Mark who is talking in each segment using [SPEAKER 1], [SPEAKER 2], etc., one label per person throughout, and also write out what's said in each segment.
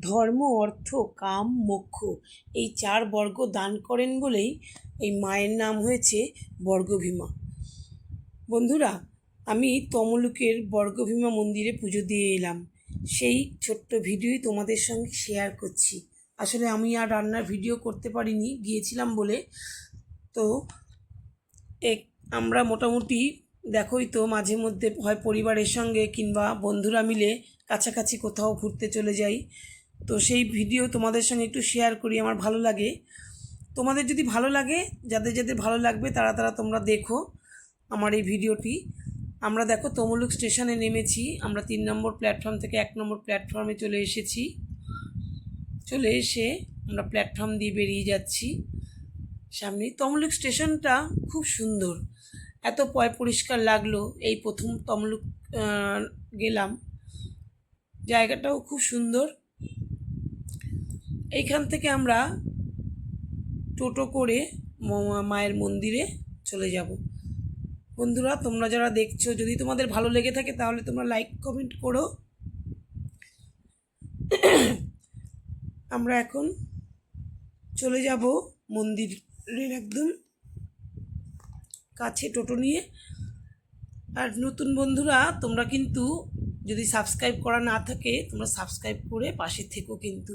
[SPEAKER 1] ধর্ম, অর্থ, কাম, মোক্ষ এই 4 বর্গ দান করেন বলেই এই মায়ের নাম হয়েছে বর্গভীমা। বন্ধুরা, আমি তমলুকের বর্গভীমা মন্দিরে পুজো দিয়ে এলাম। সেই ছোট্ট ভিডিওই তোমাদের সঙ্গে শেয়ার করছি। আসলে আমি আর রান্নার ভিডিও করতে পারিনি, গিয়েছিলাম বলে। তো আমরা মোটামুটি দেখোই তো মাঝে মধ্যে হয় পরিবারের সঙ্গে কিংবা বন্ধুরা মিলে কাছাকাছি কোথাও ঘুরতে চলে যাই। তো সেই ভিডিও তোমাদের সঙ্গে একটু শেয়ার করি, আমার ভালো লাগে। তোমাদের যদি ভালো লাগে, যাদের যাদের ভালো লাগবে তারা তোমরা দেখো আমার এই ভিডিওটি। আমরা দেখো তমলুক স্টেশনে নেমেছি, আমরা 3 নম্বর প্ল্যাটফর্ম থেকে 1 নম্বর প্ল্যাটফর্মে চলে এসেছি। চলে এসে আমরা প্ল্যাটফর্ম দিয়ে বেরিয়ে যাচ্ছি। সামনে তমলুক স্টেশনটা খুব সুন্দর, এত পরিষ্কার লাগলো। এই প্রথম তমলুক গেলাম, জায়গাটাও খুব সুন্দর। এইখান থেকে আমরা টোটো করে মায়ের মন্দিরে চলে যাব। বন্ধুরা, তোমরা যারা দেখছো, যদি তোমাদের ভালো লেগে থাকে তাহলে তোমরা লাইক কমেন্ট করো। আমরা এখন চলে যাব মন্দিরের একদম কাছে টোটো নিয়ে। আর নতুন বন্ধুরা, তোমরা কিন্তু যদি সাবস্ক্রাইব করা না থাকে তোমরা সাবস্ক্রাইব করে পাশে থেকো। কিন্তু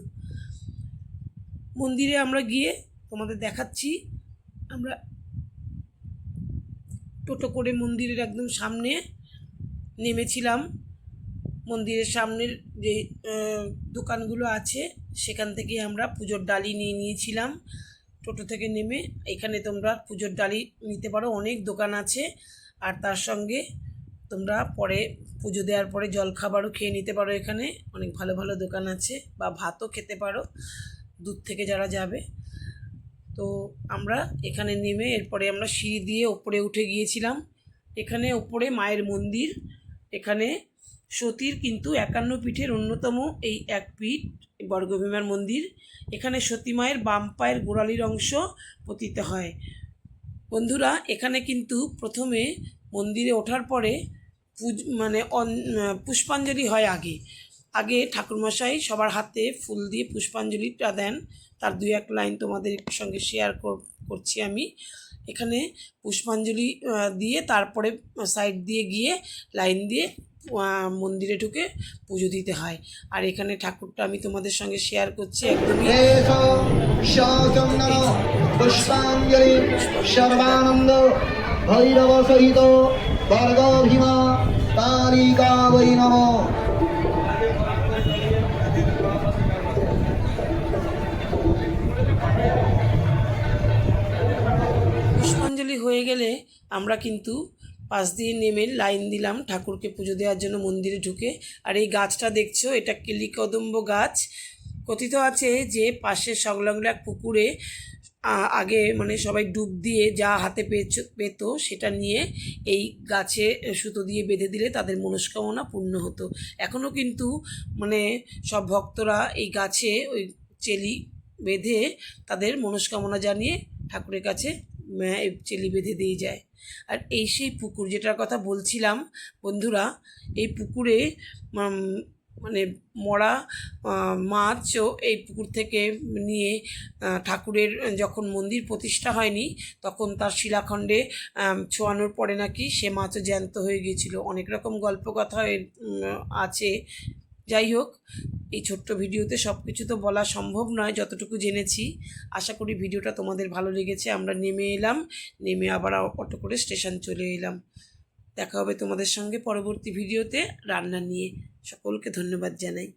[SPEAKER 1] মন্দিরে আমরা গিয়ে তোমাদের দেখাচ্ছি। আমরা টোটো করে মন্দিরের একদম সামনে নেমেছিলাম। মন্দিরের সামনের যে দোকানগুলো আছে সেখান থেকে আমরা পুজোর ডালি নিয়ে নিয়েছিলাম টোটো থেকে নেমে। এখানে তোমরা পুজোর ডালি নিতে পারো, অনেক দোকান আছে। আর তার সঙ্গে তোমরা পরে পুজো দেওয়ার পরে জলখাবারও খেয়ে নিতে পারো। এখানে অনেক ভালো ভালো দোকান আছে, বা ভাতও খেতে পারো দূর থেকে যারা যাবে। তো আমরা এখানে নেমে এরপরে আমরা সিঁড়ি দিয়ে ওপরে উঠে গিয়েছিলাম। এখানে ওপরে মায়ের মন্দির। এখানে সতীর কিন্তু 51 পীঠের অন্যতম এই এক পীঠ বর্গভীমার মন্দির। এখানে সতী মায়ের বাম পায়ের গোড়ালির অংশ পতিত হয়। বন্ধুরা, এখানে কিন্তু প্রথমে মন্দিরে ওঠার পরে পুষ্পাঞ্জলি হয়। আগে ঠাকুরমশাই সবার হাতে ফুল দিয়ে পুষ্পাঞ্জলিটা দেন। তার 2-1 লাইন তোমাদের সঙ্গে শেয়ার করছি আমি। এখানে পুষ্পাঞ্জলি দিয়ে তারপরে সাইড দিয়ে গিয়ে লাইন দিয়ে মন্দিরে ঢুকে পুজো দিতে হয়। আর এখানে ঠাকুরটা আমি তোমাদের সঙ্গে শেয়ার করছি একদমই। পুষ্পাঞ্জলি সর্বানন্দ ভৈরব সহিত বর্গভীমা কালিকা বৈ নমঃ। পুষ্পাঞ্জলি হয়ে গেলে আমরা কিন্তু পাশ দিয়ে নেমে লাইন দিলাম ঠাকুরকে পুজো দেওয়ার জন্য মন্দিরে ঢুকে। আর এই গাছটা দেখছো, এটা কেলিকদম্ব গাছ। কথিত আছে যে পাশের সংলগ্ন এক পুকুরে আগে সবাই ডুব দিয়ে যা হাতে পেত সেটা নিয়ে এই গাছে সুতো দিয়ে বেঁধে দিলে তাদের মনস্কামনা পূর্ণ হতো। এখনও কিন্তু সব ভক্তরা এই গাছে ওই চেলি বেঁধে তাদের মনস্কামনা জানিয়ে ঠাকুরের কাছে চেলি বেঁধে দিয়ে যায়। আর এই সেই পুকুর যেটার কথা বলছিলাম বন্ধুরা, এই পুকুরে মরা মাছও এই পুকুর থেকে নিয়ে ঠাকুরের যখন মন্দির প্রতিষ্ঠা হয়নি তখন তার শিলাখণ্ডে ছোঁয়ানোর পরে নাকি সে মাছও জ্যান্ত হয়ে গিয়েছিল। অনেক রকম গল্প কথা আছে। যাই হোক, এই ছোট্ট ভিডিওতে সব কিছু তো বলা সম্ভব নয়, যতটুকু জেনেছি। আশা করি ভিডিওটা তোমাদের ভালো লেগেছে। আমরা নেমে এলাম, নেমে আবার অটো করে স্টেশন চলে এলাম। দেখা হবে তোমাদের সঙ্গে পরবর্তী ভিডিওতে রান্না নিয়ে। সকলকে ধন্যবাদ জানাই।